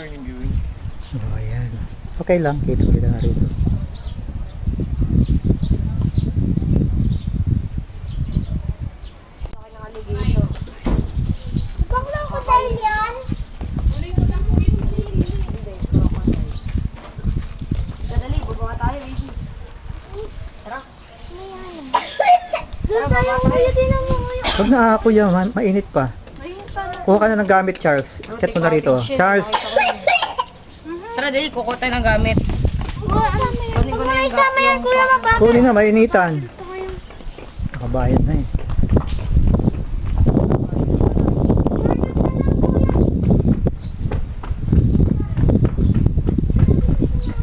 sir yung viewing. Oh, ayan. Okay lang, kita kita na rito. Bakla ko dahil yan. Dali, baba tayo, baby. Tara. Doon tayo ulit din ang mga yun. Huwag na ako yan, mainit pa. Kuha ka na ng gamit, Charles. Ket mo na rito. Charles! Tara, dali, kukuha tayo ng gamit. Kunin ko na yung Isama yan, kuya, mababa. Kunin na, mainitan. Nakabayad na eh.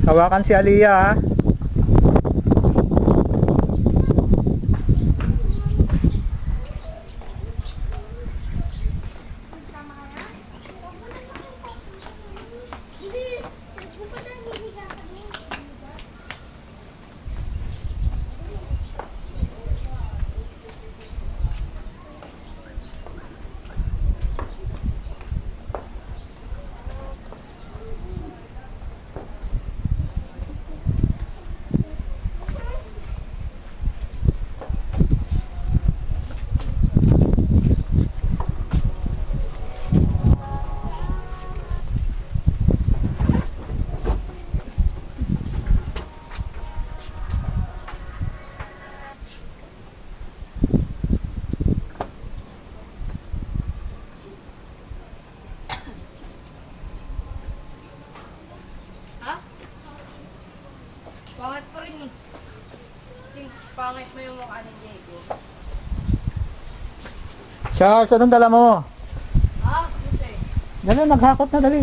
Hawakan si Aliyah ha. Pangit pa rin eh. Kasing pangit mo yung mukha ni Diego. Charles, anong dala mo? Kasi. Dali, naghakot na dali.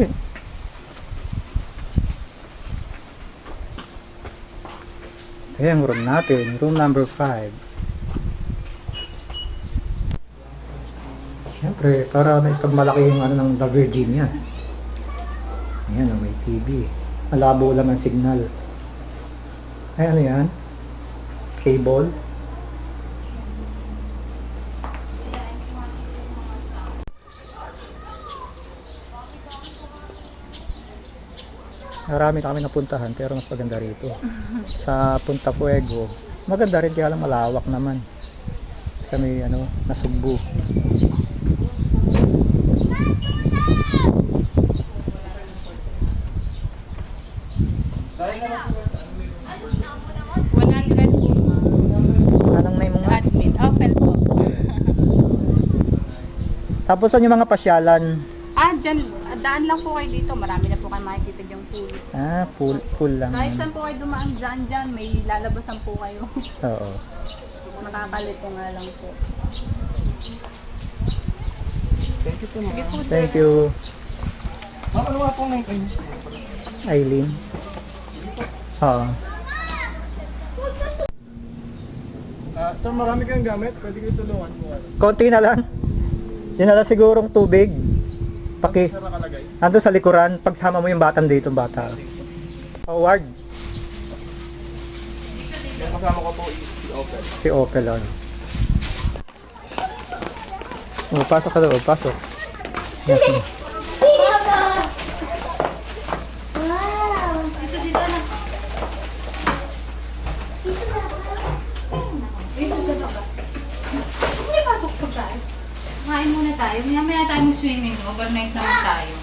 Ayan, room natin. Room number 5. Siyempre, para may pagmalaki yung ano ng The Virgin yan. Ayan, may TV. Malabo lang ang signal. Ay, ano yan? Cable. Marami na kami napuntahan pero mas maganda rito. Sa Punta Fuego, maganda rin kaya lang malawak naman. Sa may ano, Nasugbu. Anong na yung mga? Admin. Open po. Tapos ano yung mga pasyalan? Dyan. Daan lang po kayo dito. Marami na po kayo makikita diyang pool. Pool lang. Kahit saan po kayo dumaan dyan, may lalabasan po kayo. Oo. Makakalito nga lang po. Thank you po, ma'am. Sige po, sir. Thank you, Ma'am, ano nga pong name kayo? Aileen. Oo. Sir, marami kayong gamit. Pwede kayo tulungan po. Konti na lang. Dinala sigurong tubig. Paki. Sir, nakalagay. Ando sa likuran, pagsama mo yung batang dito, bata. Howard, Yung kasama ko po is si Opel. si Opel on. Oh, pasok ka doon, pasok. Yes, Wow. Dito sa baba. Hindi pasok po tayo. Kain muna tayo. Maya tayo swimming. Overnight naman tayo.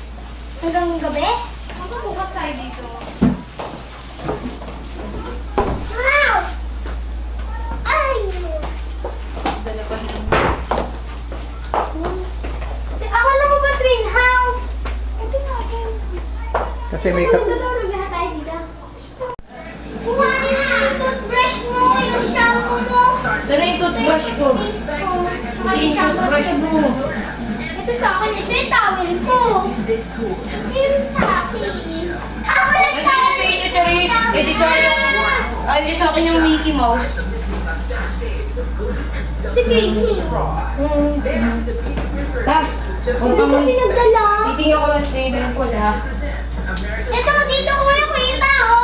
Hanggang gabi? Magbubukas tayo dito. Wow! Ay! Dalawa na. Akala mo ba twin house? Ito nga, twin house. kasi may Tutulog lahat tayo dito. Kuha na yung toothbrush mo, yung shampoo mo. Saan yung toothbrush ko? Saka Yung toothbrush mo. Ito sa akin, ito yung towel ko. Yung sa akin. Ako Hindi ko sa inyo, Charis. Eh, di sa di sa akin yung Mickey Mouse. Sige, Ta, huwag ka hindi kasi nagdala. titingin ko lang sa inyo ko na. Ito, dito kuya ko yung tao.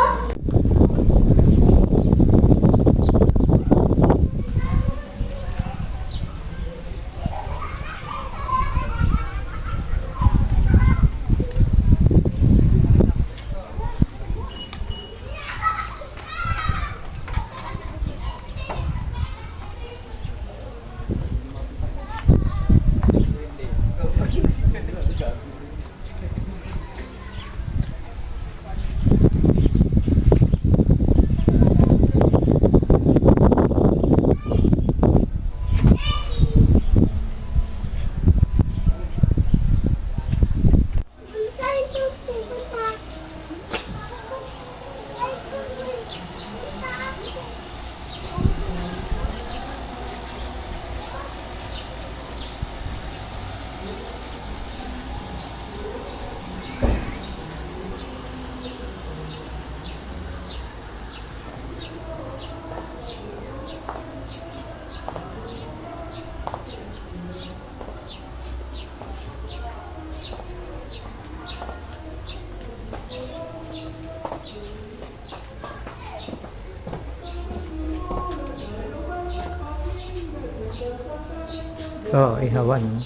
Oo, ihawan. No?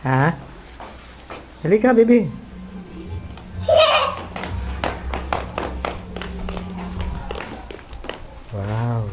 Ha? Halika, baby. Wow.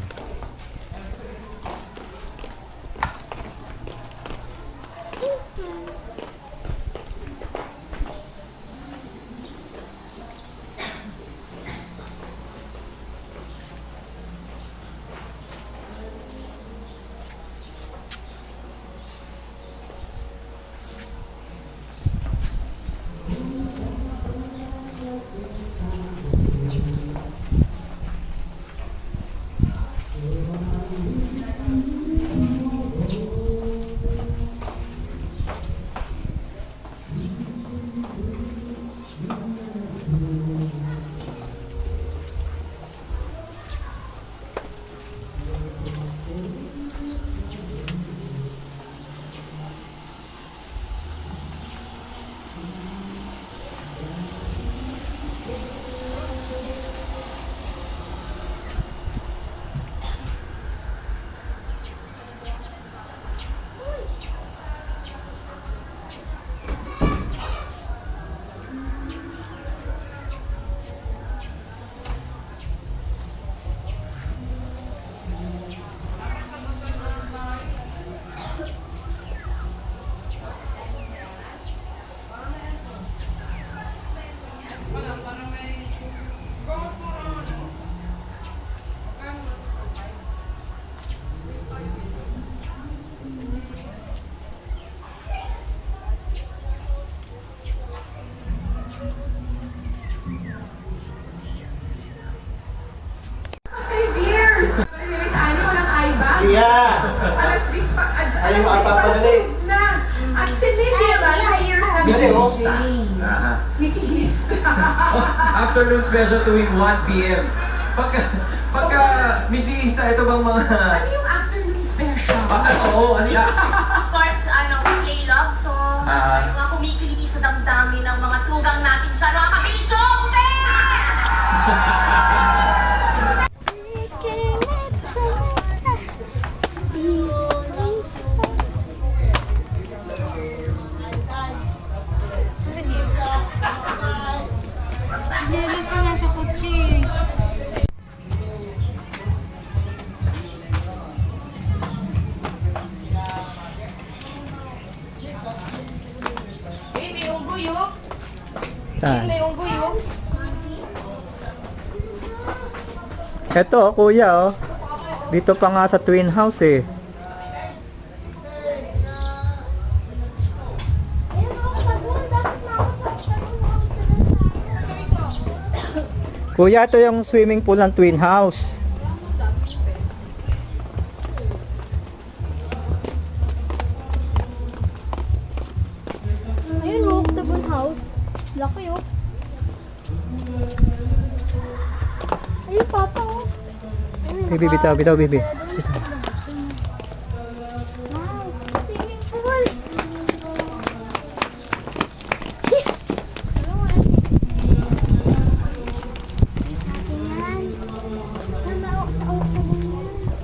Yeah! Alas 10 pa, Ayaw mo papadali. na. At si Missy naman, may years na Missy, oh. Missy Yes. Afternoon special tuwing 1 p.m. Pagka misista, ito bang mga... Ano yung afternoon special? Oo, ano yan? Of course, we play love song. Yung mga kumikilig sa damdamin ng mga tugang natin siya. Mga kabisyo! Jealous na nasa kotse. Baby, unggoy oh. Saan? May unggoy oh. Eto, kuya, oh. Dito pa nga sa twin house, eh. Kuya, ito yung swimming pool ng twin house. Ayun, oh, octagon house. Laki, oh. Ayun, papa, oh. Baby, bitaw, bitaw, baby. Wow, swimming pool.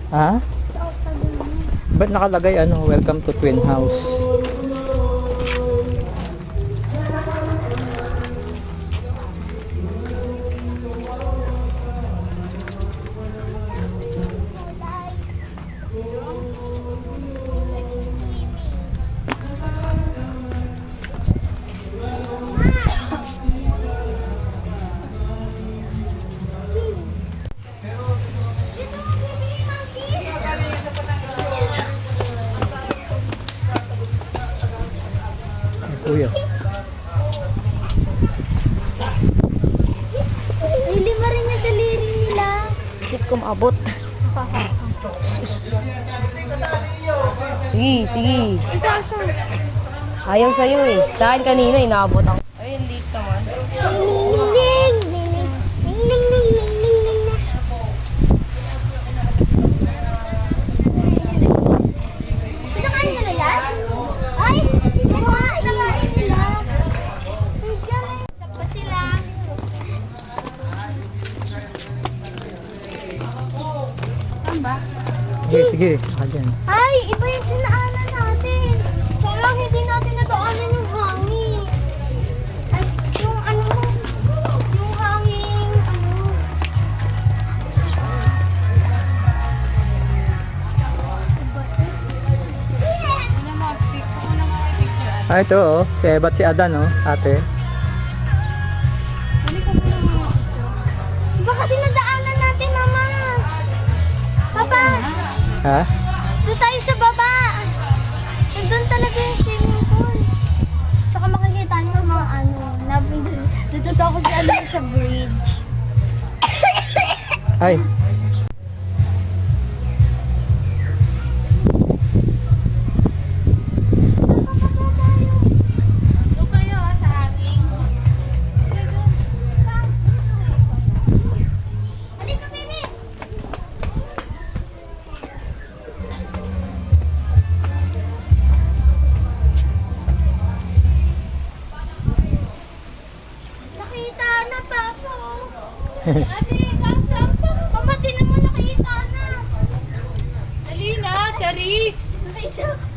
Ha? Ba't nakalagay, ano, welcome to twin house? Kuya. May lima rin na daliri nila. Bakit ko maabot? Sige, sige. Ayaw sa'yo eh. Sa akin kanina, inaabot ako. Ayun, late naman. Ning, ning, ning, ning, ning, ning, ning, ning, ning. Sige, dyan. Ay, iba yung sinaanan natin. Sayang hindi natin nadaanan yung hangin. Ay, yung ano, yung hangin, ano. Ano mga picture? Ano mga picture? Ah, ito oh. Si Eva at si Adan oh, ate. Dali ka muna mga picture. Iba kasi nadaanan natin, mama. Papa, Ha? doon tayo sa baba. Doon talaga yung swimming pool. Tsaka makikita niyo yung mga ano, natuto ako si ano sa bridge. Ay. So kayo sa ating Halika, baby! Nakita na, Papa. Ate, sam. Mama, tinan mo, nakita na. Salina, Charis. Nakita ko.